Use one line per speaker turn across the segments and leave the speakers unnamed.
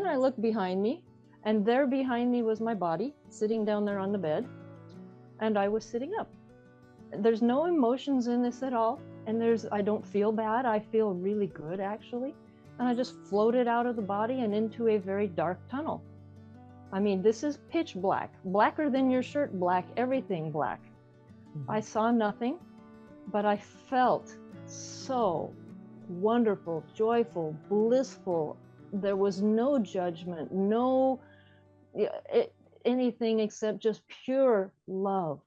I looked behind me, and there behind me was my body sitting down there on the bed, and I was sitting up. There's no emotions in this at all, and I don't feel bad. I feel really good, actually. And I just floated out of the body and into a very dark tunnel. I mean, this is pitch black, blacker than your shirt black, everything black. I saw nothing, but I felt so wonderful, joyful, blissful. There was no judgment, no anything except just pure love.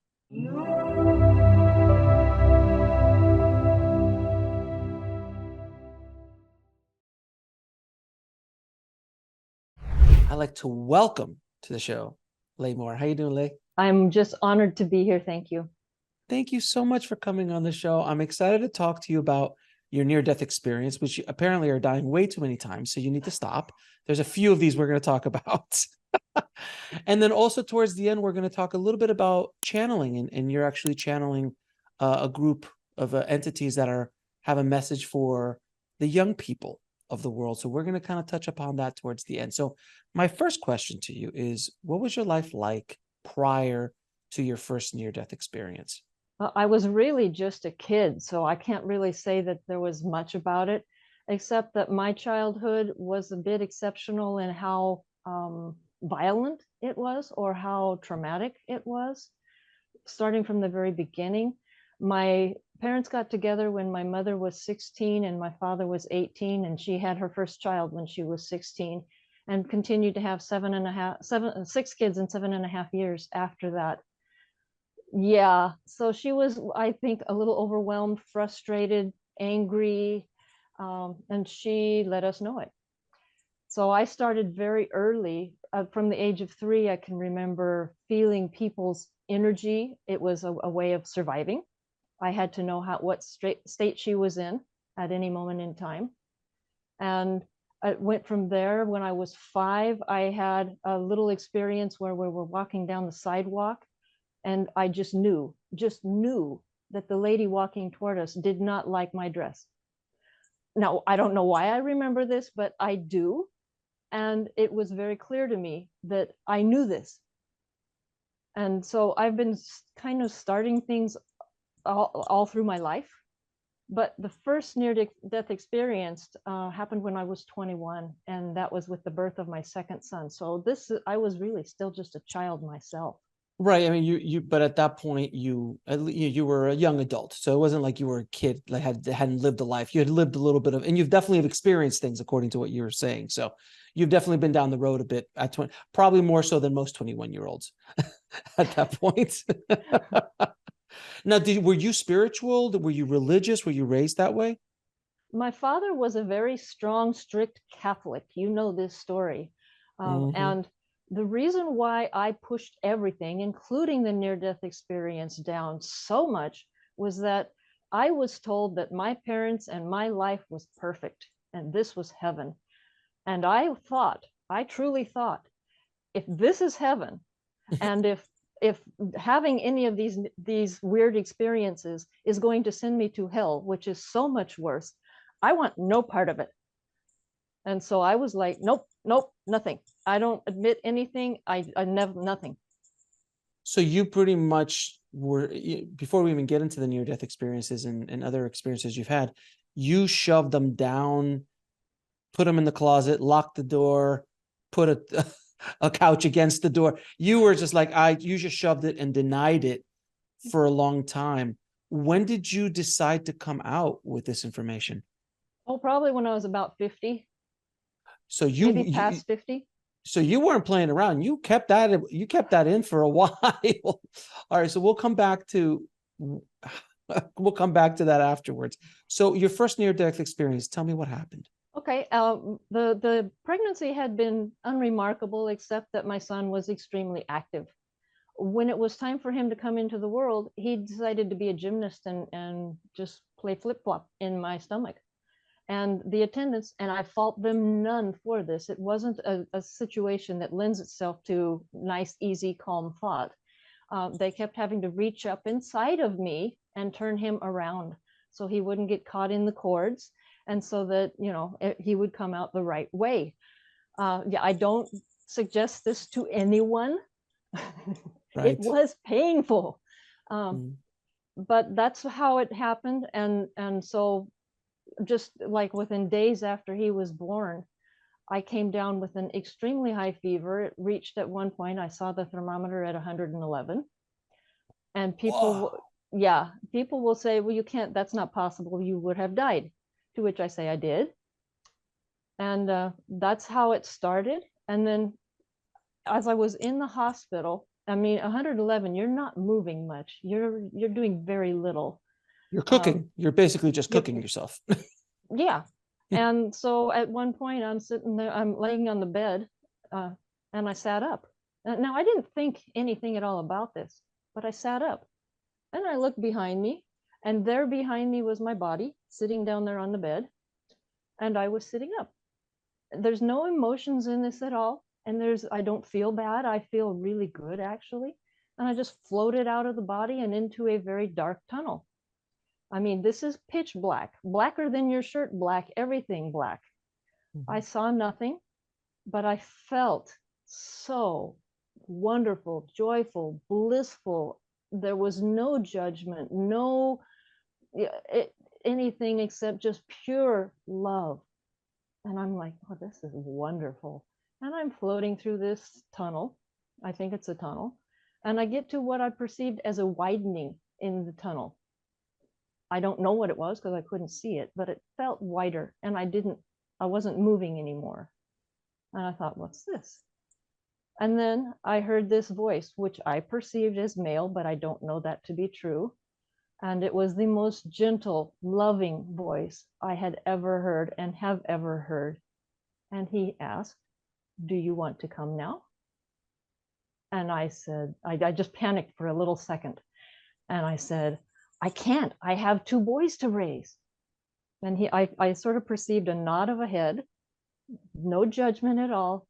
I'd like to welcome to the show, Lei Mohr. How you doing, Lei?
I'm just honored to be here. Thank you.
Thank you so much for coming on the show. I'm excited to talk to you about your near-death experience, which you apparently are dying way too many times, so you need to stop. There's a few of these we're going to talk about. And then also towards the end, we're going to talk a little bit about channeling, and you're actually channeling a group of entities that have a message for the young people of the world. So we're going to kind of touch upon that towards the end. So my first question to you is, what was your life like prior to your first near-death experience?
I was really just a kid, so I can't really say that there was much about it, except that my childhood was a bit exceptional in how violent it was, or how traumatic it was. Starting from the very beginning, my parents got together when my mother was 16 and my father was 18, and she had her first child when she was 16, and continued to have 6 kids in 7.5 years after that. Yeah, so she was, I think, a little overwhelmed, frustrated, angry, and she let us know it. So I started very early. From the age of 3, I can remember feeling people's energy. It was a way of surviving. I had to know what state she was in at any moment in time. And it went from there. When I was 5, I had a little experience where we were walking down the sidewalk, and I just knew that the lady walking toward us did not like my dress. Now, I don't know why I remember this, but I do. And it was very clear to me that I knew this. And so I've been kind of starting things all through my life. But the first near-death experience happened when I was 21, and that was with the birth of my second son. So I was really still just a child myself.
Right. I mean, but at that point, you were a young adult, so it wasn't like you were a kid, like hadn't lived a life. You had lived a little bit of, and you've definitely experienced things according to what you were saying. So you've definitely been down the road a bit at 20, probably more so than most 21-year-olds at that point. Now, were you spiritual? Were you religious? Were you raised that way?
My father was a very strong, strict Catholic. You know this story. And the reason why I pushed everything, including the near-death experience, down so much was that I was told that my parents and my life was perfect, and this was heaven. And I truly thought, if this is heaven, and if having any of these weird experiences is going to send me to hell, which is so much worse, I want no part of it. And so I was like, nope, nothing. I don't admit anything. I never, nothing.
So you pretty much were, before we even get into the near-death experiences and other experiences you've had, you shoved them down, put them in the closet, locked the door, put a couch against the door. You were just like, you just shoved it and denied it for a long time. When did you decide to come out with this information?
Oh, probably when I was about 50.
So
maybe past 50.
So you weren't playing around. You kept that in for a while. All right. So we'll come back to that afterwards. So your first near-death experience, tell me what happened.
Okay. The pregnancy had been unremarkable, except that my son was extremely active. When it was time for him to come into the world, he decided to be a gymnast and just play flip-flop in my stomach. And the attendants, and I fault them none for this, it wasn't a situation that lends itself to nice, easy, calm thought. They kept having to reach up inside of me and turn him around so he wouldn't get caught in the cords, and so that, he would come out the right way. Yeah, I don't suggest this to anyone. It
Right.
was painful. Um,
Mm.
but that's how it happened. And so just like within days after he was born, I came down with an extremely high fever. It reached at one point, I saw the thermometer at 111. And
Whoa.
yeah, people will say, well, you can't, that's not possible. You would have died. To which I say, I did. And that's how it started. And then as I was in the hospital, I mean, 111, you're not moving much. You're doing very little.
You're
Um,
cooking. You're basically just
you,
cooking yourself.
yeah. And so at one point, I'm sitting there, I'm laying on the bed, uh, and I sat up. Now, I didn't think anything at all about this, but I sat up and I looked behind me, and there behind me was my body sitting down there on the bed, and I was sitting up. There's no emotions in this at all. And I don't feel bad. I feel really good, actually. And I just floated out of the body and into a very dark tunnel. I mean, this is pitch black, blacker than your shirt black, everything black. I
Mhm.
saw nothing, but I felt so wonderful, joyful, blissful. There was no judgment, no anything except just pure love. And I'm like, oh, this is wonderful. And I'm floating through this tunnel. I think it's a tunnel. And I get to what I perceived as a widening in the tunnel. I don't know what it was because I couldn't see it, but it felt wider, and I wasn't moving anymore. And I thought, what's this? And then I heard this voice, which I perceived as male, but I don't know that to be true. And it was the most gentle, loving voice I had ever heard and have ever heard. And he asked, do you want to come now? And I said, I just panicked for a little second. And I said, I can't. I have two boys to raise. And I sort of perceived a nod of a head, no judgment at all.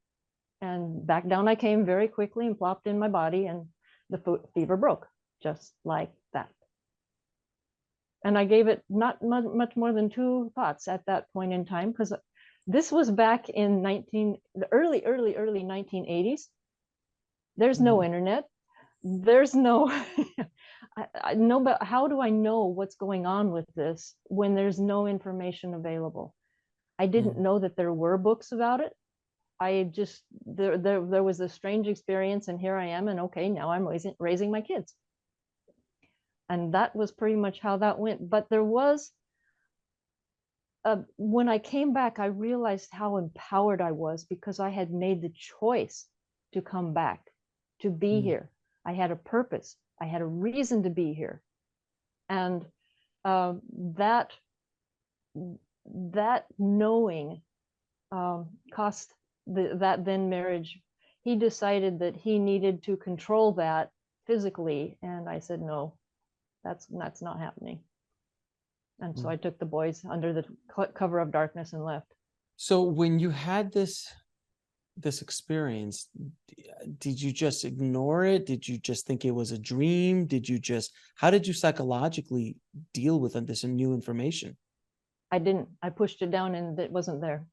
And back down I came very quickly and plopped in my body, and the fever broke just like that. And I gave it not much more than two thoughts at that point in time, because this was back in the early 1980s. There's no
Mhm.
internet. There's no, no, but how do I know what's going on with this when there's no information available? I didn't
Mhm.
know that there were books about it. I just, there was a strange experience, and here I am, and okay, now I'm raising my kids. And that was pretty much how that went. But there was, when I came back, I realized how empowered I was because I had made the choice to come back, to be
Mhm.
here. I had a purpose. I had a reason to be here. And uh, that that knowing cost that then marriage. He decided that he needed to control that physically, and I said no, that's not happening. And so
Mhm.
I took the boys under the cover of darkness and left.
So when you had this experience, did you just ignore it? Did you just think it was a dream? How did you psychologically deal with this new information?
I didn't. I pushed it down, and it wasn't there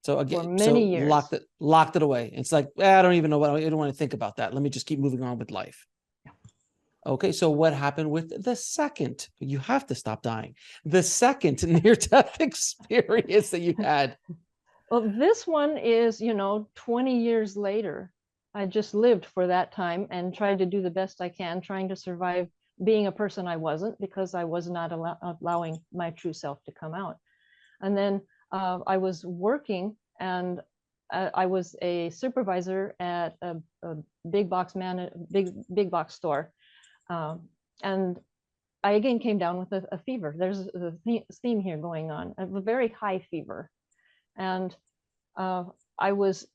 So
for
again,
many
so
years.
locked it away. It's like, I don't even know I don't want to think about that. Let me just keep moving on with life. Okay, so what happened with the second? You have to stop dying. The second near-death experience that you had.
Well, this one is, 20 years later. I just lived for that time and tried to do the best I can, trying to survive being a person I wasn't, because I was not allowing my true self to come out. And then I was working, and I was a supervisor at a big box store. Um, and I again came down with a fever. There's a theme here going on, a very high fever. And uh, I was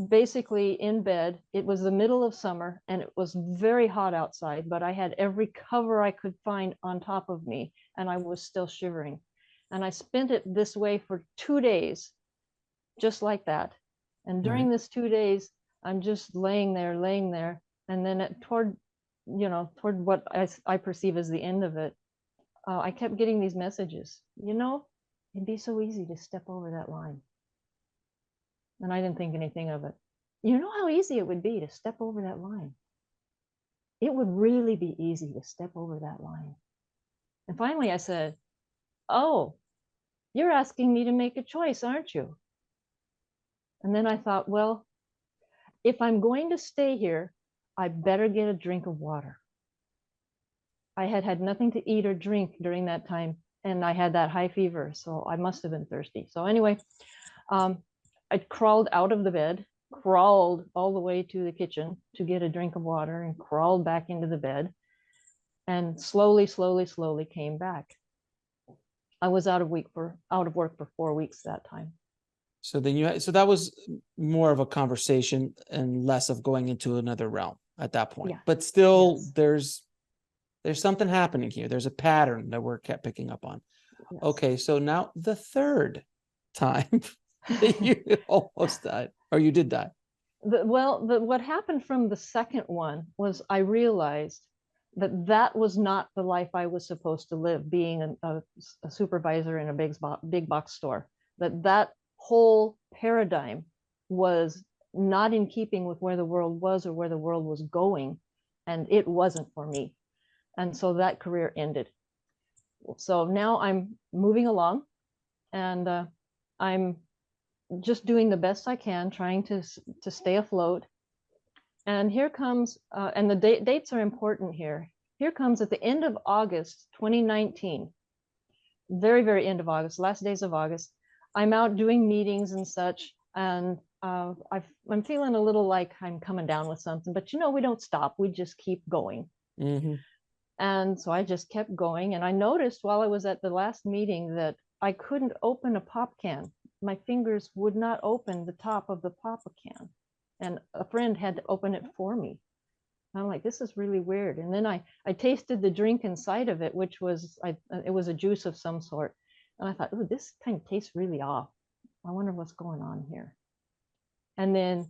basically in bed. It was the middle of summer and it was very hot outside, but I had every cover I could find on top of me, and I was still shivering. And I spent it this way for 2 days, just like that. And
Right.
during this 2 days, I'm just laying there. And then toward what I perceive as the end of it, I kept getting these messages. It'd be so easy to step over that line. And I didn't think anything of it. You know how easy it would be to step over that line. It would really be easy to step over that line. And finally I said, oh, you're asking me to make a choice, aren't you? And then I thought, well, if I'm going to stay here, I better get a drink of water. I had had nothing to eat or drink during that time, and I had that high fever, so I must have been thirsty. So anyway, I crawled out of the bed, crawled all the way to the kitchen to get a drink of water, and crawled back into the bed, and slowly came back. I was out of work for 4 weeks that time.
So then so that was more of a conversation and less of going into another realm at that point.
Yeah.
But still,
Yes.
there's something happening here. There's a pattern that we're kept picking up on. Yes. Okay, so now the third time that you almost died, or you did die.
What happened from the second one was I realized that was not the life I was supposed to live, being a supervisor in a big box store. That whole paradigm was not in keeping with where the world was or where the world was going, and it wasn't for me. And so that career ended. So now I'm moving along, and I'm just doing the best I can, trying to stay afloat. And here comes, and the dates are important here. Here comes at the end of August 2019, very end of August, last days of August. I'm out doing meetings and such, and I'm feeling a little like I'm coming down with something, but we don't stop. We just keep going.
Mm-hmm.
And so I just kept going, and I noticed while I was at the last meeting that I couldn't open a pop can. My fingers would not open the top of the pop can, and a friend had to open it for me. I'm like, this is really weird. And then I tasted the drink inside of it, which was it was a juice of some sort, and I thought, oh, this kind of tastes really off. I wonder what's going on here. And then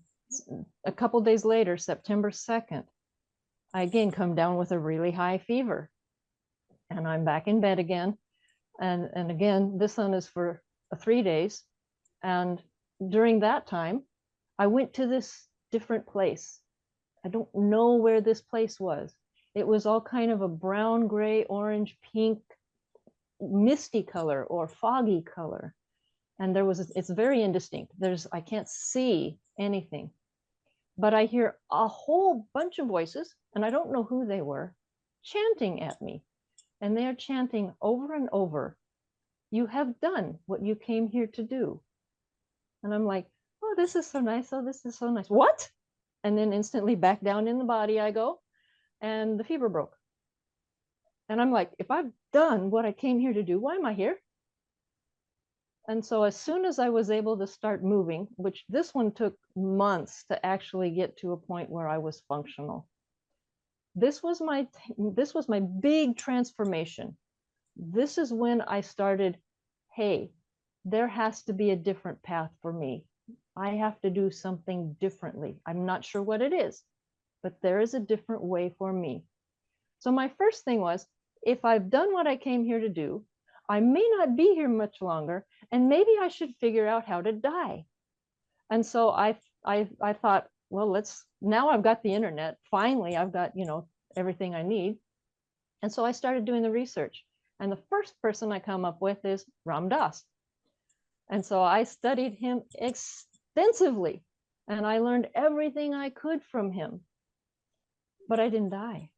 a couple days later, September 2nd, I again come down with a really high fever, and I'm back in bed again. And again, this one is for 3 days. And during that time, I went to this different place. I don't know where this place was. It was all kind of a brown, gray, orange, pink, misty color or foggy color. And it's very indistinct. I can't see anything, but I hear a whole bunch of voices, and I don't know who they were, chanting at me. And they're chanting over and over, "You have done what you came here to do." And I'm like, oh, this is so nice. Oh, this is so nice. What? And then instantly back down in the body I go, and the fever broke. And I'm like, if I've done what I came here to do, why am I here? And so as soon as I was able to start moving, which this one took months to actually get to a point where I was functional. This was my big transformation. This is when I started, hey, there has to be a different path for me. I have to do something differently. I'm not sure what it is, but there is a different way for me. So my first thing was, if I've done what I came here to do, I may not be here much longer, and maybe I should figure out how to die. And so I thought, well, now I've got the internet. Finally, I've got, everything I need. And so I started doing the research. And the first person I come up with is Ram Dass. And so I studied him extensively, and I learned everything I could from him, but I didn't die.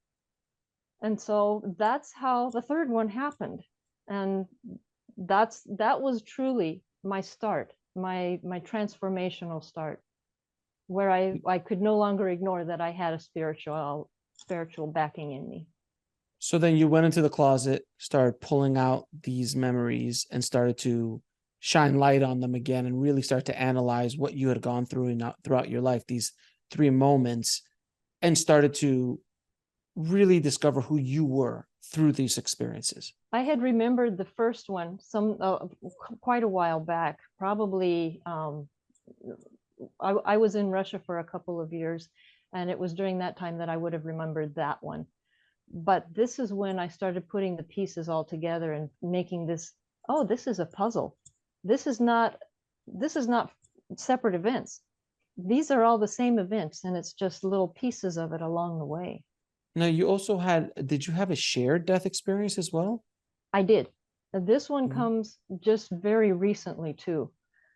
And so that's how the third one happened. And that was truly my start, my transformational start, where I could no longer ignore that I had a spiritual backing in me.
So then you went into the closet, started pulling out these memories, and started to shine light on them again, and really start to analyze what you had gone through throughout your life, these 3 moments, and started to really discover who you were through these experiences.
I had remembered the first one quite a while back. Probably I was in Russia for a couple of years, and it was during that time that I would have remembered that one. But this is when I started putting the pieces all together and making this, oh, this is a puzzle. This is not separate events. These are all the same events, and it's just little pieces of it along the way.
Now, you also did you have a shared death experience as well?
I did. This one
Mhm.
comes just very recently too.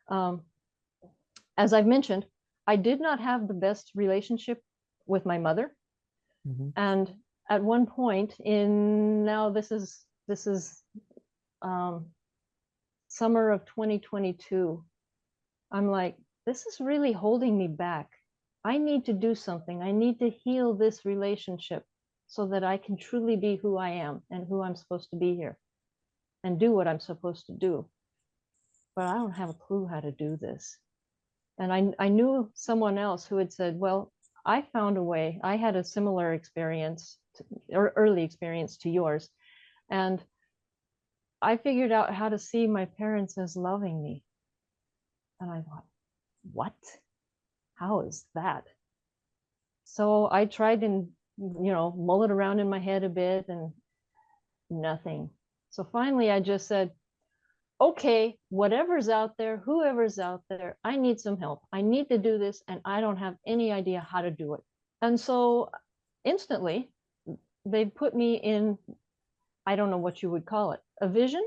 Um, as I've mentioned, I did not have the best relationship with my mother.
Mhm.
And at one point in, now this is um, summer of 2022, I'm like, this is really holding me back. I need to do something. I need to heal this relationship so that I can truly be who I am and who I'm supposed to be here and do what I'm supposed to do. But I don't have a clue how to do this. And I knew someone else who had said, well, I found a way. I had a similar experience or early experience to yours. And I figured out how to see my parents as loving me. And I thought, what? How is that? So I tried and, mull it around in my head a bit and nothing. So finally I just said, okay, whatever's out there, whoever's out there, I need some help. I need to do this and I don't have any idea how to do it. And so instantly they put me in, I don't know what you would call it, a vision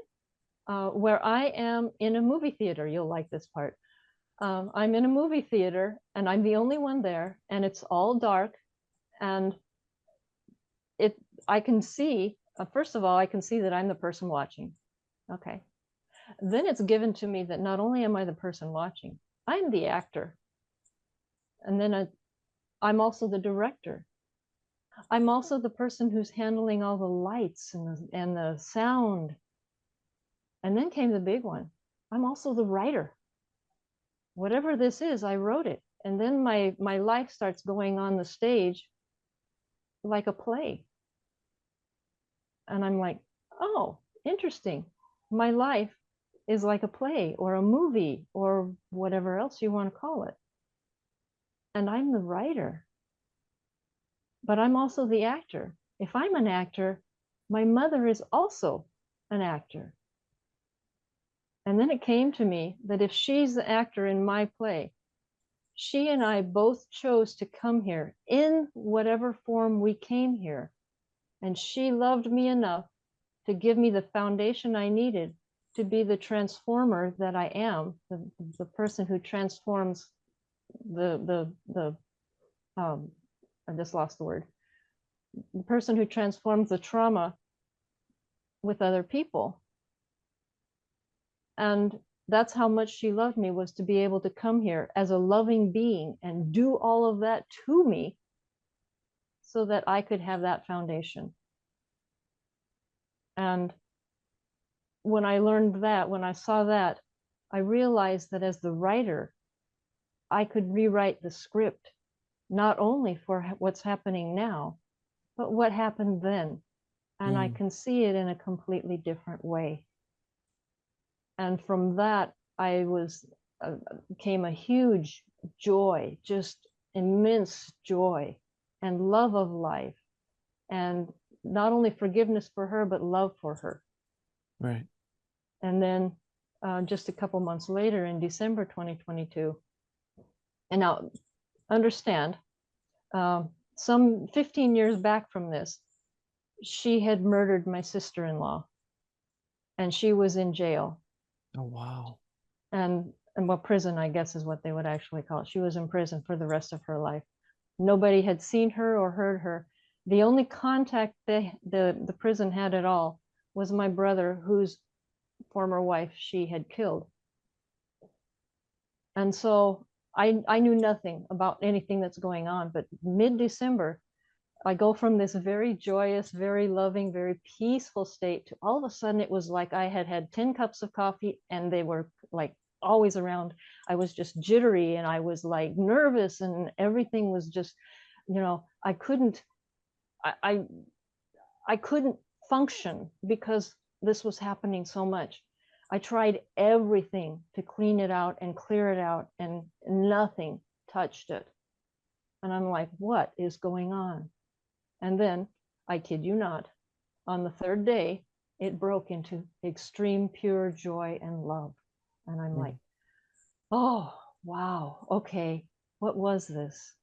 where I am in a movie theater. You'll like this part. I'm in a movie theater and I'm the only one there, and it's all dark. And it, I can see, first of all, I can see that I'm the person watching. Okay. Then it's given to me that not only am I the person watching, I'm the actor. And then I'm also the director. I'm also the person who's handling all the lights and the sound. And then came the big one. I'm also the writer. Whatever this is, I wrote it. And then my life starts going on the stage like a play. And I'm like, oh, interesting. My life is like a play or a movie or whatever else you want to call it. And I'm the writer, but I'm also the actor. If I'm an actor, my mother is also an actor. And then it came to me that if she's the actor in my play, she and I both chose to come here in whatever form we came here. And she loved me enough to give me the foundation I needed to be the transformer that I am, the person who transforms the I just lost the word, the person who transforms the trauma with other people. And that's how much she loved me, was to be able to come here as a loving being and do all of that to me so that I could have that foundation. And when I learned that, when I saw that, I realized that as the writer, I could rewrite the script, not only for what's happening now, but what happened then. And I can see it in a completely different way. And from that, I was came a huge joy, just immense joy and love of life, and not only forgiveness for her, but love for her.
Right.
And then just a couple months later, in December 2022, and now understand, some 15 years back from this, she had murdered my sister-in-law, and she was in jail.
Oh, wow.
And well, prison, I guess, is what they would actually call it. She was in prison for the rest of her life. Nobody had seen her or heard her. The only contact the prison had at all was my brother, whose former wife she had killed. And so I knew nothing about anything that's going on. But mid-December, I go from this very joyous, very loving, very peaceful state to all of a sudden it was like I had had 10 cups of coffee and they were like always around. I was just jittery and I was like nervous and everything was just, I couldn't, I couldn't function because this was happening so much. I tried everything to clean it out and clear it out, and nothing touched it. And I'm like, what is going on? And then, I kid you not, on the third day, it broke into extreme pure joy and love. And I'm like, oh, wow, okay, what was this?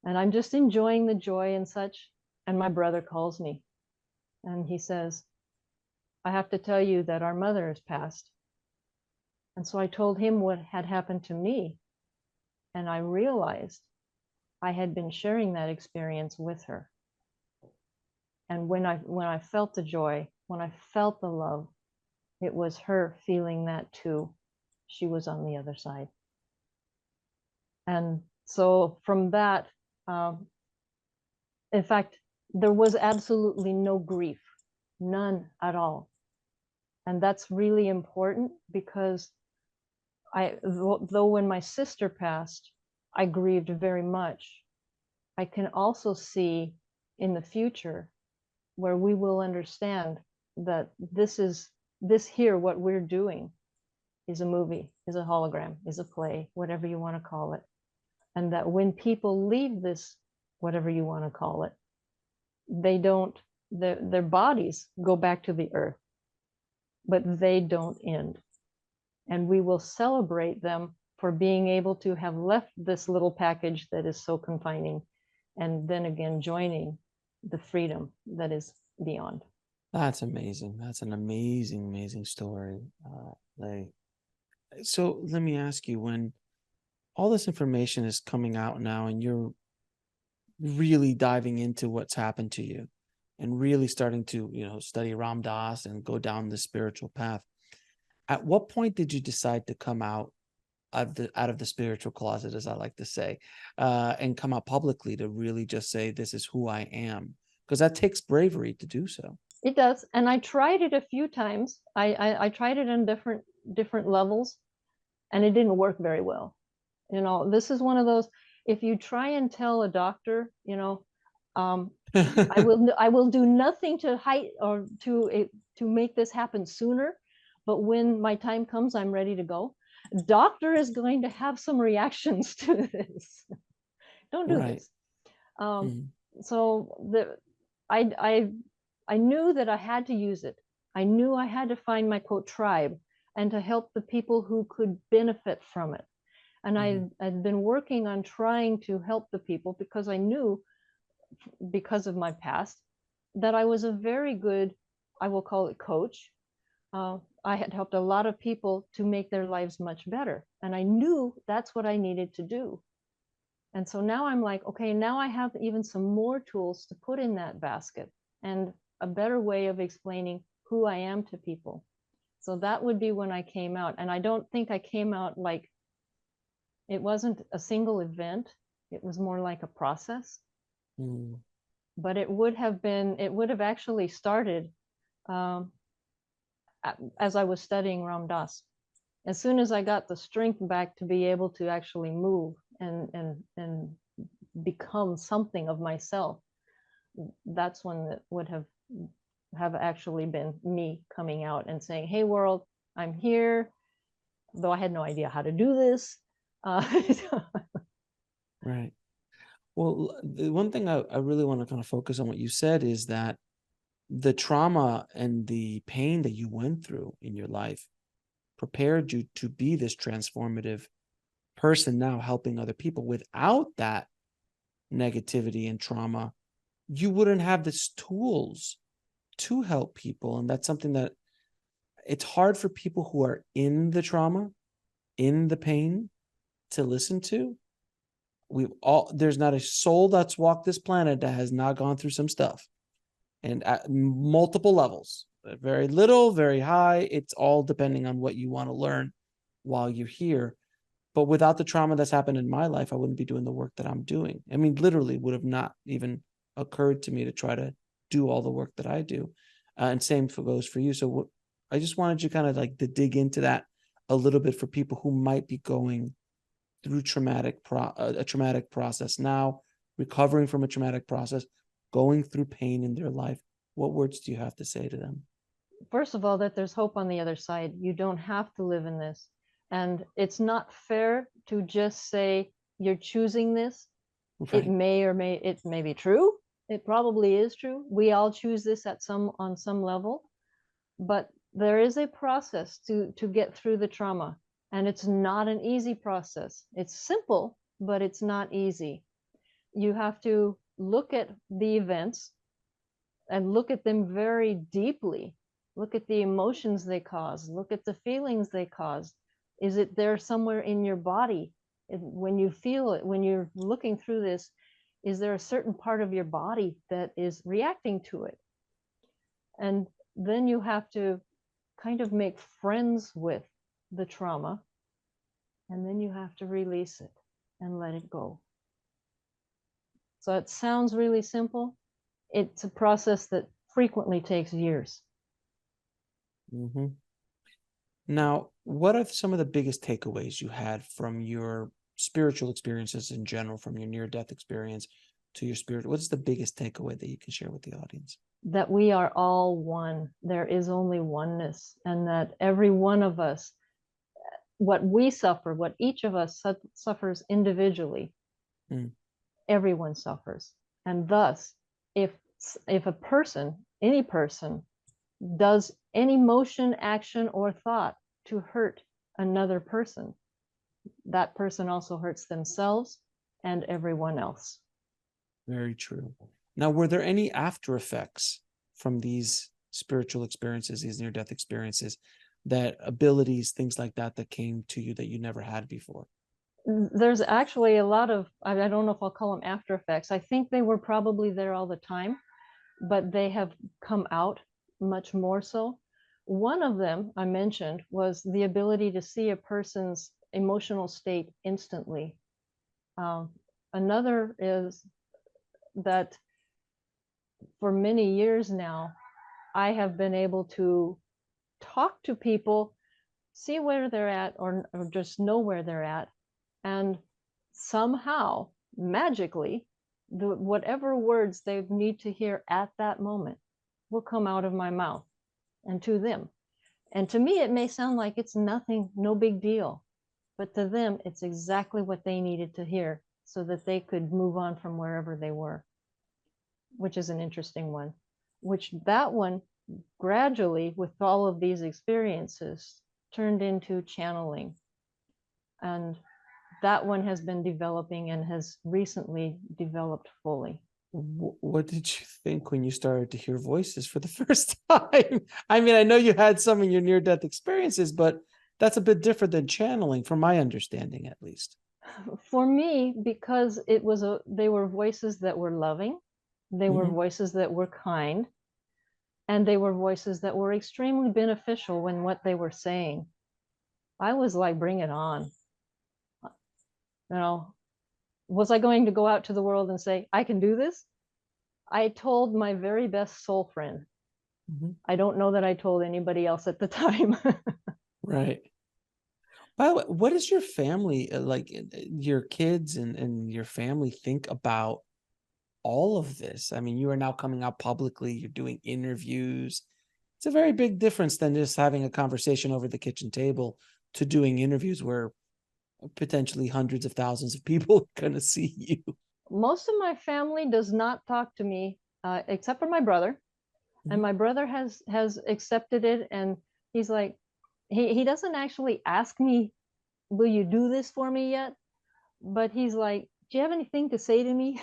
And I'm just enjoying the joy and such. And my brother calls me and he says, I have to tell you that our mother has passed. And so I told him what had happened to me. And I realized I had been sharing that experience with her. And when I felt the joy, when I felt the love, it was her feeling that too. She was on the other side. And so from that, um, in fact, there was absolutely no grief, none at all. And that's really important because though when my sister passed, I grieved very much. I can also see in the future where we will understand that this here, what we're doing is a movie, is a hologram, is a play, whatever you want to call it. And that when people leave this, whatever you want to call it, they don't, their bodies go back to the earth, but they don't end. And we will celebrate them for being able to have left this little package that is so confining, and then again joining the freedom that is beyond.
That's amazing. That's an amazing, amazing story, Lei. So let me ask you, when all this information is coming out now and you're really diving into what's happened to you and really starting to, study Ram Dass and go down the spiritual path, at what point did you decide to come out of the spiritual closet, as I like to say, and come out publicly to really just say, this is who I am? Because that takes bravery to do so.
It does. And I tried it a few times. I tried it in different levels, and it didn't work very well. This is one of those, if you try and tell a doctor, I will do nothing to hide or to make this happen sooner, but when my time comes, I'm ready to go. Doctor is going to have some reactions to this. Don't do
Right.
this. So I knew that I had to use it. I knew I had to find my quote tribe and to help the people who could benefit from it. And I'd been working on trying to help the people because I knew, because of my past, that I was a very good, I will call it coach. I had helped a lot of people to make their lives much better. And I knew that's what I needed to do. And so now I'm like, okay, now I have even some more tools to put in that basket and a better way of explaining who I am to people. So that would be when I came out. And I don't think I came out like, it wasn't a single event. It was more like a process. But it would have actually started as I was studying Ram Dass. As soon as I got the strength back to be able to actually move and become something of myself, that's when it would have actually been me coming out and saying, hey world, I'm here, though I had no idea how to do this.
Right. Well, the one thing I really want to kind of focus on what you said is that the trauma and the pain that you went through in your life prepared you to be this transformative person now helping other people. Without that negativity and trauma, you wouldn't have the tools to help people. And that's something that it's hard for people who are in the trauma, in the pain, to listen to. There's not a soul that's walked this planet that has not gone through some stuff, and at multiple levels, very little, very high. It's all depending on what you want to learn while you're here. But without the trauma that's happened in my life, I wouldn't be doing the work that I'm doing. I mean, literally would have not even occurred to me to try to do all the work that I do. And same goes for you. So I just wanted you kind of like to dig into that a little bit for people who might be going through a traumatic process now, recovering from a traumatic process, going through pain in their life. What words do you have to say to them?
First of all, that there's hope on the other side. You don't have to live in this. And it's not fair to just say you're choosing this.
Right.
It may be true. It probably is true. We all choose this on some level, but there is a process to get through the trauma. And it's not an easy process. It's simple, but it's not easy. You have to look at the events and look at them very deeply. Look at the emotions they cause. Look at the feelings they cause. Is it there somewhere in your body? When you feel it, when you're looking through this, is there a certain part of your body that is reacting to it? And then you have to kind of make friends with the trauma, and then you have to release it and let it go. So it sounds really simple. It's a process that frequently takes years.
Mm-hmm. Now, what are some of the biggest takeaways you had from your spiritual experiences in general, from your near-death experience to your spirit? What's the biggest takeaway that you can share with the audience?
That we are all one. There is only oneness, and that every one of us, what we suffer, what each of us suffers individually, everyone suffers. And thus, if a person, any person, does any motion, action, or thought to hurt another person, that person also hurts themselves and everyone else.
Very true. Now, were there any after effects from these spiritual experiences, these near-death experiences, that abilities, things like that, that came to you that you never had before?
There's actually a lot of, I don't know if I'll call them after effects. I think they were probably there all the time, but they have come out much more so. One of them I mentioned was the ability to see a person's emotional state instantly. Another is that for many years now, I have been able to talk to people, see where they're at, or just know where they're at, and somehow, magically, whatever words they need to hear at that moment will come out of my mouth and to them. And to me, it may sound like it's nothing, no big deal, but to them, it's exactly what they needed to hear so that they could move on from wherever they were, which is an interesting one. Which that one gradually, with all of these experiences, turned into channeling. And that one has been developing and has recently developed fully.
What did you think when you started to hear voices for the first time? I mean, I know you had some in your near-death experiences, but that's a bit different than channeling, from my understanding, at least.
For me, because they were voices that were loving, they were voices that were kind, and they were voices that were extremely beneficial when what they were saying. I was like, bring it on. You know, was I going to go out to the world and say, I can do this? I told my very best soul friend. I don't know that I told anybody else at the time.
Right. By the way, what does your family, like your kids and your family, think about all of this? I mean, you are now coming out publicly, you're doing interviews. It's a very big difference than just having a conversation over the kitchen table to doing interviews where potentially hundreds of thousands of people are going to see you.
Most of my family does not talk to me, except for my brother. And my brother has accepted it, and he's like, he doesn't actually ask me, will you do this for me yet? But he's like, do you have anything to say to me?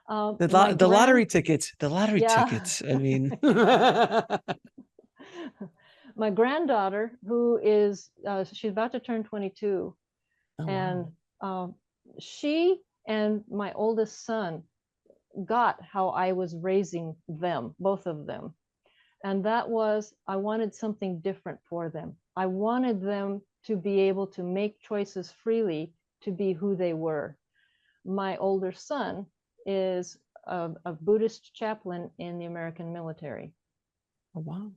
The lottery tickets, I mean.
My granddaughter, who is, she's about to turn 22. Oh, and wow. She and my oldest son got how I was raising them, both of them. And that was, I wanted something different for them. I wanted them to be able to make choices freely to be who they were. My older son is a Buddhist chaplain in the American military.
Oh, wow.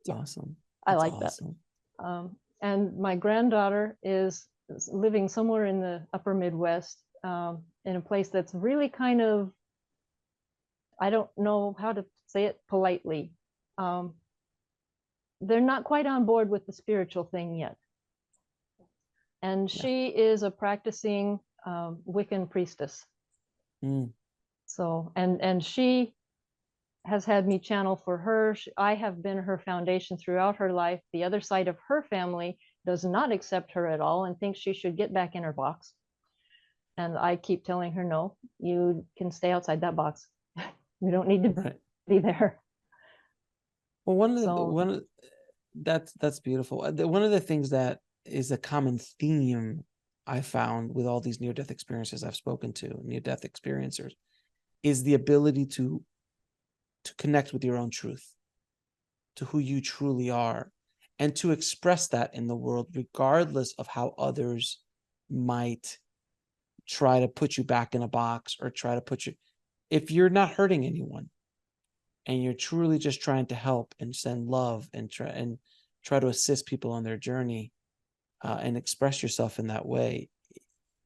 That's awesome.
I like awesome. That. And my granddaughter is living somewhere in the upper Midwest, in a place that's really kind of, I don't know how to say it politely. They're not quite on board with the spiritual thing yet. And she is a practicing Wiccan priestess. So, and she has had me channel for her. I have been her foundation throughout her life. The other side of her family does not accept her at all and thinks she should get back in her box. And I keep telling her, no, you can stay outside that box. You don't need to
Right.
be there.
Well,
So
that's beautiful. One of the things that is a common theme I found with all these near-death experiences I've spoken to, near-death experiencers, is the ability to connect with your own truth, to who you truly are, and to express that in the world, regardless of how others might try to put you back in a box or try to put you, if you're not hurting anyone and you're truly just trying to help and send love and try to assist people on their journey, and express yourself in that way,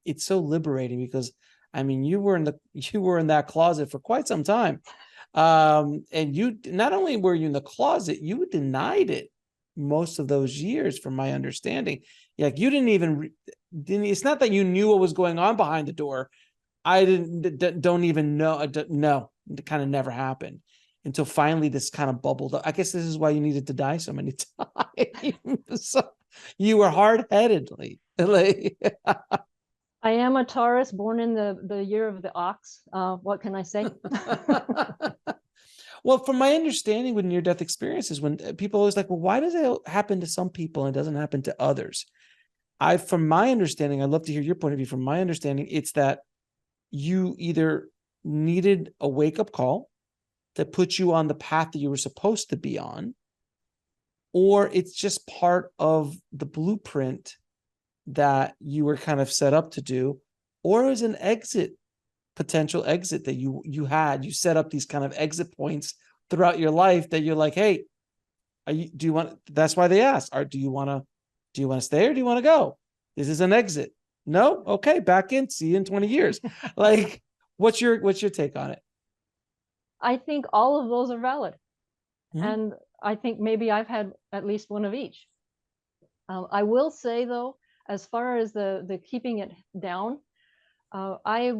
it's so liberating. Because I mean, you were in that closet for quite some time, and you not only were you in the closet, you denied it most of those years, from my understanding. Like, you didn't it's not that you knew what was going on behind the door. I don't even know. No, it kind of never happened until finally this kind of bubbled up. I guess this is why you needed to die so many times. So you were hard-headedly. Like,
I am a Taurus, born in the year of the ox. What can I say?
well, from my understanding with near-death experiences, when people always like, well, why does it happen to some people and it doesn't happen to others? From my understanding, I'd love to hear your point of view. From my understanding, it's that you either needed a wake-up call that put you on the path that you were supposed to be on, or it's just part of the blueprint that you were kind of set up to do, or as an potential exit that you set up these kind of exit points throughout your life that you're like, hey, do you want, that's why they ask, do you want to stay or do you want to go? This is an exit. No? Okay, back in, see you in 20 years. Like, what's your take on it?
I think all of those are valid.
Mm-hmm.
And I think maybe I've had at least one of each. I will say, though, as far as the keeping it down, I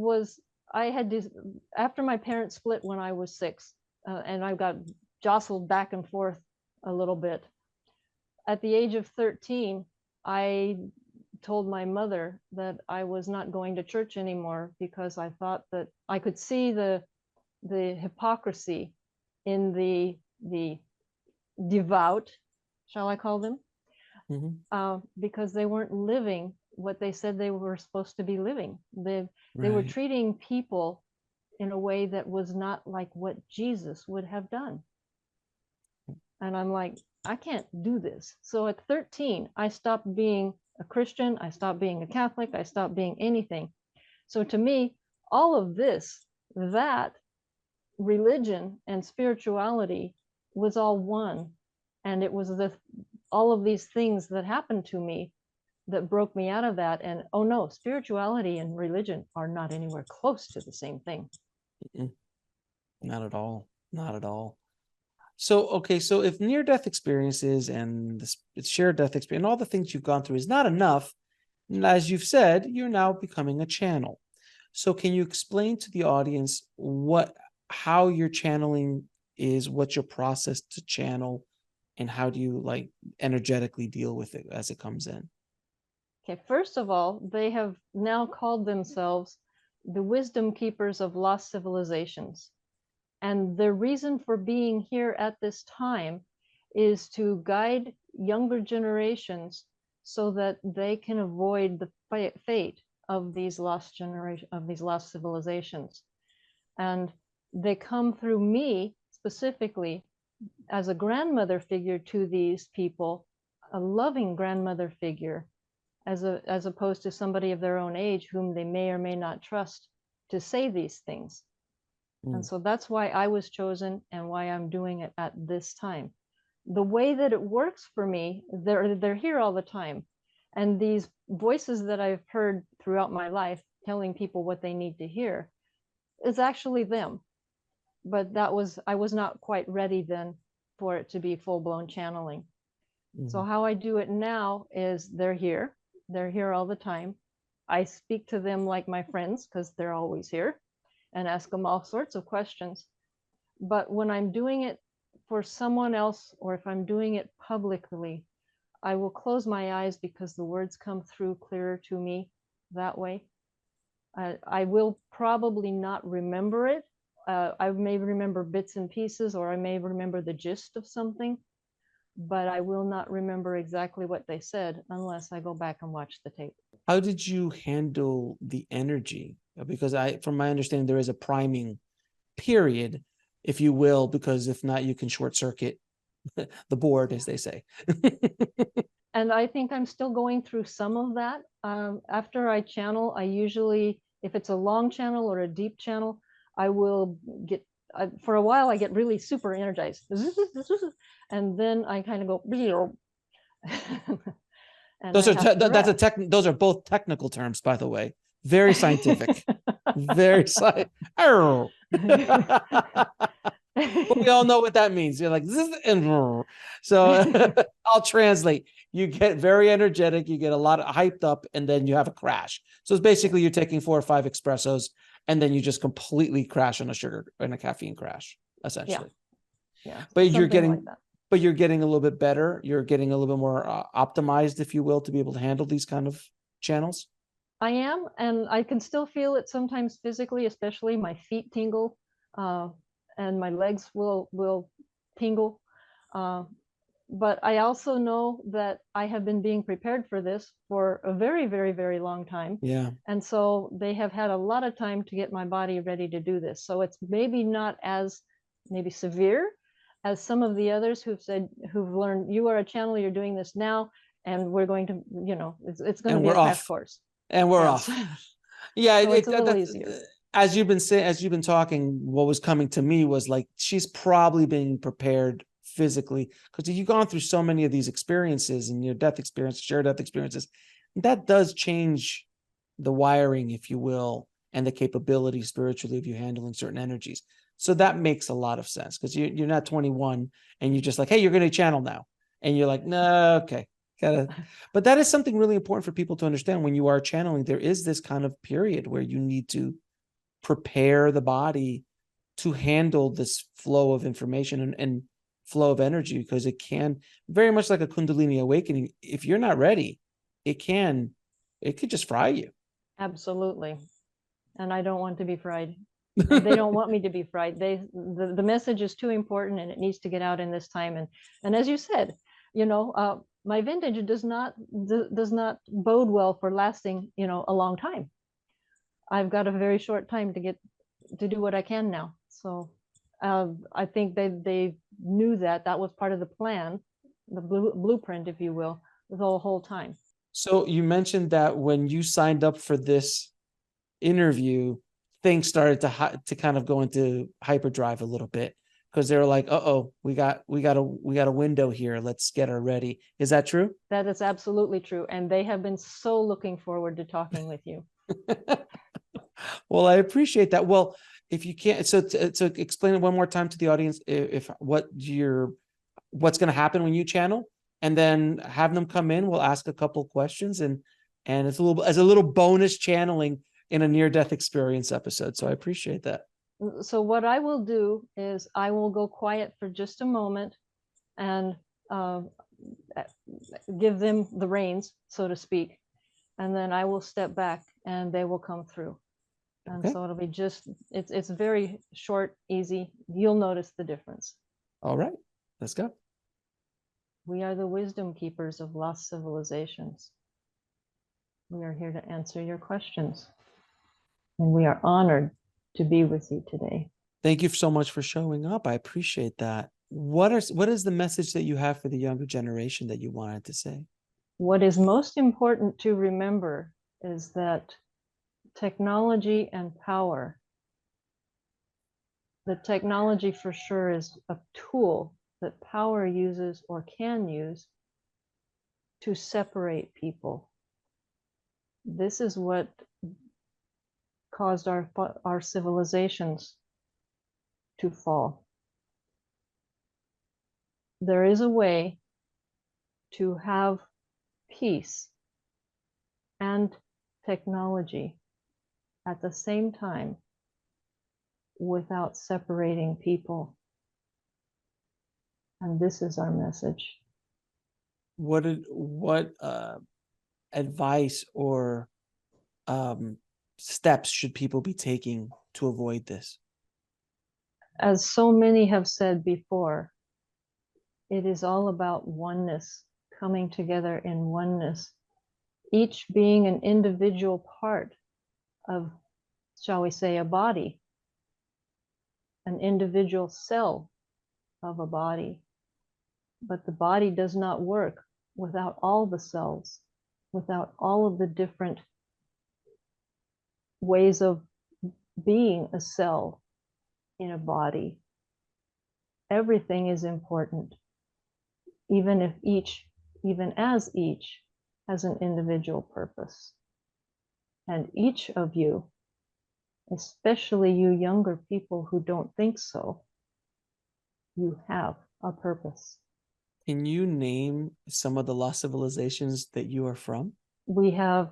had this, after my parents split when I was 6, and I got jostled back and forth a little bit. At the age of 13, I told my mother that I was not going to church anymore because I thought that I could see the hypocrisy in the devout, shall I call them? Mm-hmm. Because they weren't living what they said they were supposed to be living. They were treating people in a way that was not like what Jesus would have done. And I'm like, I can't do this. So at 13, I stopped being a Christian. I stopped being a Catholic. I stopped being anything. So to me, all of this, that religion and spirituality was all one. And it was all of these things that happened to me that broke me out of that. And oh no, spirituality and religion are not anywhere close to the same thing.
Not at all. Not at all. So, okay, so if near-death experiences and the shared death experience and all the things you've gone through is not enough, as you've said, you're now becoming a channel. So can you explain to the audience how your channeling is, what's your process to channel, and how do you like energetically deal with it as it comes in?
Okay, first of all, they have now called themselves the wisdom keepers of lost civilizations. And the reason for being here at this time is to guide younger generations so that they can avoid the fate of these lost civilizations. And they come through me specifically as a grandmother figure to these people, a loving grandmother figure, as opposed to somebody of their own age whom they may or may not trust to say these things. And so that's why I was chosen and why I'm doing it at this time. The way that it works for me, they're here all the time. And these voices that I've heard throughout my life telling people what they need to hear is actually them. But I was not quite ready then for it to be full-blown channeling. So how I do it now is they're here all the time. I speak to them like my friends because they're always here, and ask them all sorts of questions. But when I'm doing it for someone else, or if I'm doing it publicly, I will close my eyes because the words come through clearer to me that way. I will probably not remember it. I may remember bits and pieces, or I may remember the gist of something, but I will not remember exactly what they said unless I go back and watch the tape.
How did you handle the energy? Because from my understanding, there is a priming period, if you will, because if not, you can short circuit the board, as they say.
And I think I'm still going through some of that. After I channel, I usually, if it's a long channel or a deep channel, I will get, for a while, I get really super energized. And then I kind of go, and
Those
I
are
have to
that's a
rest.
those are both technical terms, by the way. Very scientific. Very scientific. But we all know what that means. You're like, this is so I'll translate. You get very energetic, you get a lot of hyped up, and then you have a crash. So it's basically you're taking 4 or 5 espressos, and then you just completely crash on a sugar and a caffeine crash, essentially.
Yeah.
But you're
Something
getting
like that.
but you're getting a little bit better. You're getting a little bit more optimized, if you will, to be able to handle these kind of channels.
I am, and I can still feel it sometimes physically, especially my feet tingle, and my legs will tingle. Uh, but I also know that I have been being prepared for this for a very, very, very long time.
Yeah.
And so they have had a lot of time to get my body ready to do this. So it's maybe not as maybe severe as some of the others who've learned, you are a channel, you're doing this now, and we're going to, it's going to
And
be
we're
a crash
off.
course.
And we're
Yes.
off. Yeah,
So it's a little
that's
easier.
as you've been saying, as you've been talking, what was coming to me was like she's probably being prepared physically, because you've gone through so many of these experiences and your death experience, shared death experiences, that does change the wiring, if you will, and the capability spiritually of you handling certain energies. So that makes a lot of sense, because you're not 21 and you're just like, hey, you're going to channel now, and you're like, no, okay. But that is something really important for people to understand. When you are channeling, there is this kind of period where you need to prepare the body to handle this flow of information and flow of energy, because it can, very much like a Kundalini awakening, if you're not ready, it could just fry you.
Absolutely. And I don't want to be fried. And they don't want me to be fried. The message is too important and it needs to get out in this time. And as you said, my vintage does not bode well for lasting, a long time. I've got a very short time to do what I can now. So I think they knew that was part of the plan, the blueprint, if you will, the whole time.
So you mentioned that when you signed up for this interview, things started to kind of go into hyperdrive a little bit, because they were like, "Uh-oh, we got a window here. Let's get her ready." Is that true?
That is absolutely true, and they have been so looking forward to talking with you.
Well, I appreciate that. Well, if you can't, so explain it one more time to the audience, if what's going to happen when you channel, and then have them come in. We'll ask a couple questions, and it's a little bonus channeling in a near-death experience episode. So I appreciate that.
So what I will do is I will go quiet for just a moment and give them the reins, so to speak, and then I will step back and they will come through. And
Okay.
so it'll be it's very short, easy. You'll notice the difference.
All right, let's go.
We are the wisdom keepers of lost civilizations. We are here to answer your questions. And we are honored to be with you today.
Thank you so much for showing up. I appreciate that. What is the message that you have for the younger generation that you wanted to say?
What is most important to remember is that technology and power, the technology for sure is a tool that power uses or can use to separate people. This is what caused our civilizations to fall. There is a way to have peace and technology at the same time without separating people. And this is our message.
what advice or steps should people be taking to avoid this?
As so many have said before, it is all about oneness, coming together in oneness, each being an individual part of, shall we say, a body, an individual cell of a body. But the body does not work without all the cells, without all of the different ways of being a cell in a body. Everything is important, even as each has an individual purpose. And each of you, especially you younger people who don't think so, you have a purpose.
Can you name some of the lost civilizations that you are from?
We have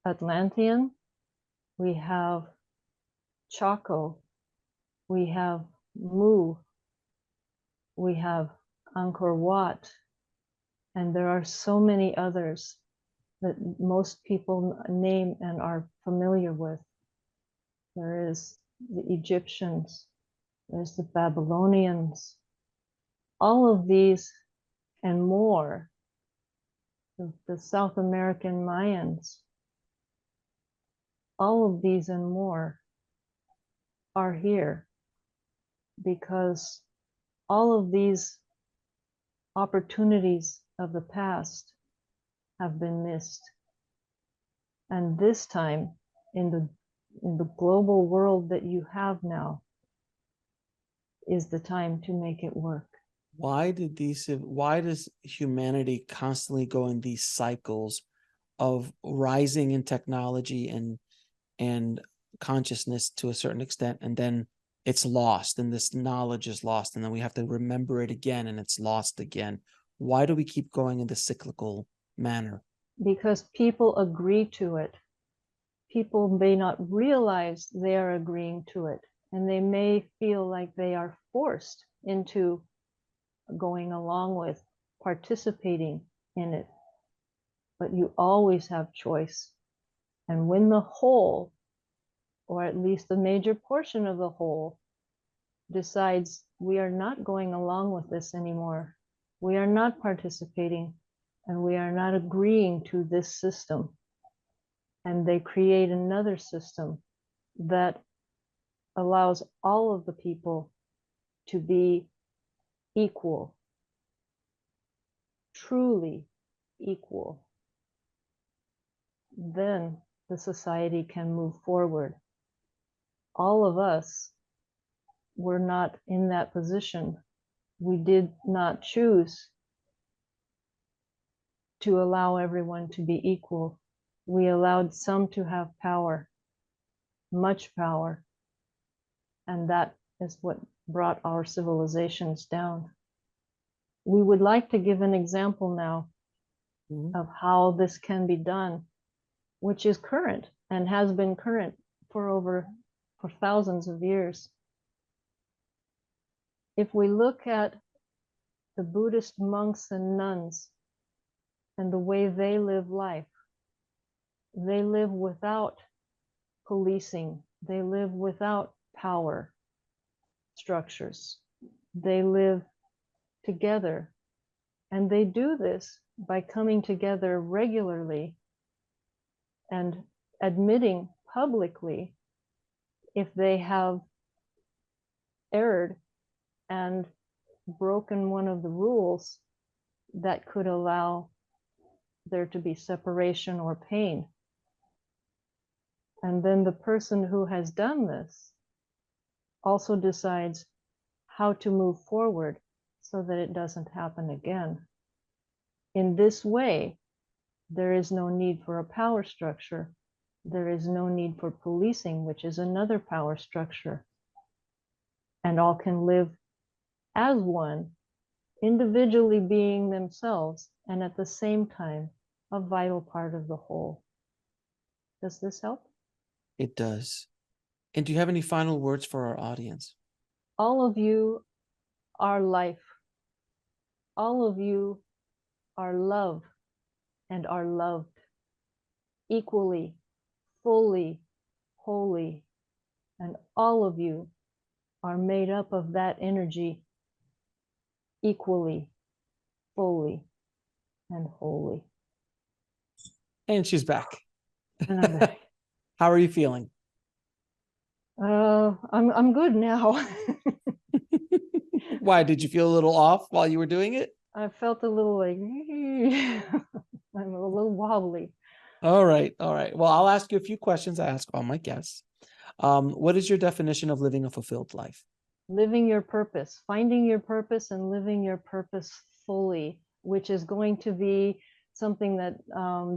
Atlantean, we have Chaco, we have Mu, we have Angkor Wat, and there are so many others that most people name and are familiar with. There is the Egyptians, there's the Babylonians, all of these and more, the South American Mayans, all of these and more are here because all of these opportunities of the past have been missed. And this time, in the global world that you have now, is the time to make it work.
Why does humanity constantly go in these cycles of rising in technology and consciousness to a certain extent, and then it's lost, and this knowledge is lost, and then we have to remember it again, and it's lost again? Why do we keep going in this cyclical manner?
Because people agree to it. People may not realize they are agreeing to it, and they may feel like they are forced into going along with participating in it. But you always have choice. And when the whole, or at least a major portion of the whole, decides we are not going along with this anymore, we are not participating, and we are not agreeing to this system, and they create another system that allows all of the people to be equal, truly equal, then the society can move forward. All of us were not in that position. We did not choose to allow everyone to be equal. We allowed some to have power, much power, and that is what brought our civilizations down. We would like to give an example now of how this can be done, which is current and has been current for thousands of years. If we look at the Buddhist monks and nuns and the way they live life, they live without policing, they live without power structures, they live together, and they do this by coming together regularly and admitting publicly if they have erred and broken one of the rules that could allow there to be separation or pain. And then the person who has done this also decides how to move forward so that it doesn't happen again. In this way, there is no need for a power structure. There is no need for policing, which is another power structure. And all can live as one, individually being themselves, and at the same time, a vital part of the whole. Does this help?
It does. And do you have any final words for our audience?
All of you are life. All of you are love and are loved equally, fully, wholly, and all of you are made up of that energy equally, fully, and wholly.
And she's back.
And I'm back.
How are you feeling?
I'm good now.
Why, did you feel a little off while you were doing it?
I felt a little like I'm a little wobbly.
All right. All right. Well, I'll ask you a few questions I ask all my guests. What is your definition of living a fulfilled life?
Living your purpose, finding your purpose and living your purpose fully, which is going to be something that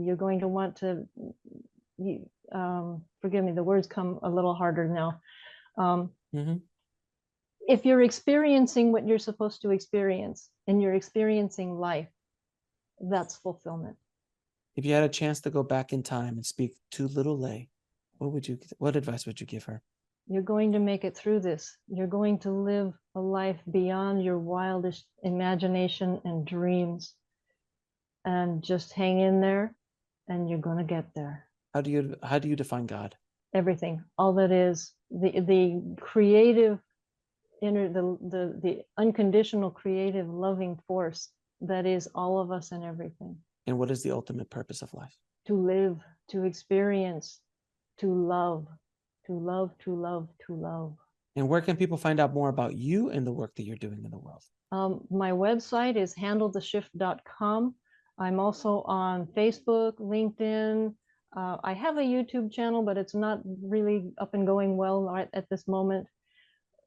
you're going to want to, forgive me, the words come a little harder now. If you're experiencing what you're supposed to experience and you're experiencing life, that's fulfillment.
If you had a chance to go back in time and speak to little Lei, what advice would you give her?
You're going to make it through this. You're going to live a life beyond your wildest imagination and dreams. And just hang in there and you're going to get there.
How do you define God?
Everything, all that is the creative inner, the unconditional creative loving force that is all of us and everything.
And what is the ultimate purpose of life?
To live, to experience, to love, to love, to love, to love.
And where can people find out more about you and the work that you're doing in the world?
My website is handletheshift.com. I'm also on Facebook, LinkedIn. I have a YouTube channel, but it's not really up and going well right at this moment.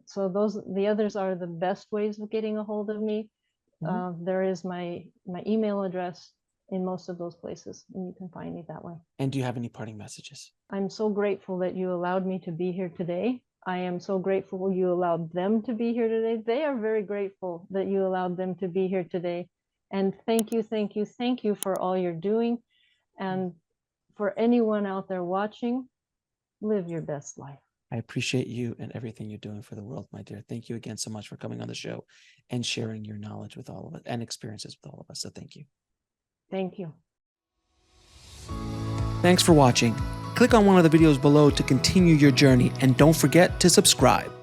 So the others are the best ways of getting a hold of me. There is my email address in most of those places, and you can find me that way.
And do you have any parting messages?
I'm so grateful that you allowed me to be here today. I am so grateful you allowed them to be here today. They are very grateful that you allowed them to be here today. And thank you, thank you, thank you for all you're doing. And for anyone out there watching, live your best life.
I appreciate you and everything you're doing for the world, my dear. Thank you again so much for coming on the show and sharing your knowledge with all of us and experiences with all of us. So thank you.
Thank you.
Thanks for watching. Click on one of the videos below to continue your journey, and don't forget to subscribe.